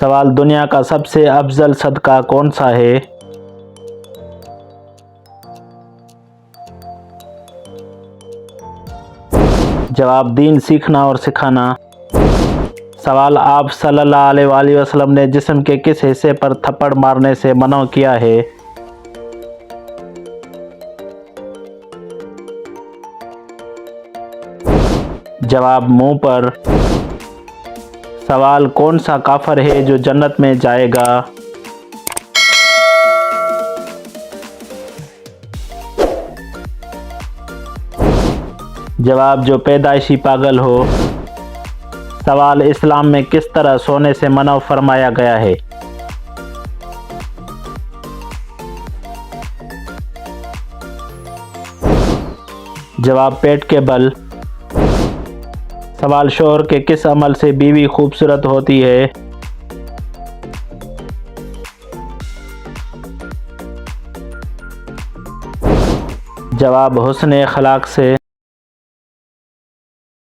सवाल, दुनिया का सबसे अफजल सदका कौन सा है? जवाब, दीन सीखना और सिखाना। सवाल, आप सल्लल्लाहु अलैहि वसल्लम ने जिस्म के किस हिस्से पर थप्पड़ मारने से मना किया है? जवाब, मुंह पर। सवाल, कौन सा काफिर है जो जन्नत में जाएगा? जवाब, जो पैदाइशी पागल हो। सवाल, इस्लाम में किस तरह सोने से मना फरमाया गया है? जवाब, पेट के बल। सवाल, शोहर के किस अमल से बीवी खूबसूरत होती है? जवाब, हुस्न अखलाक से।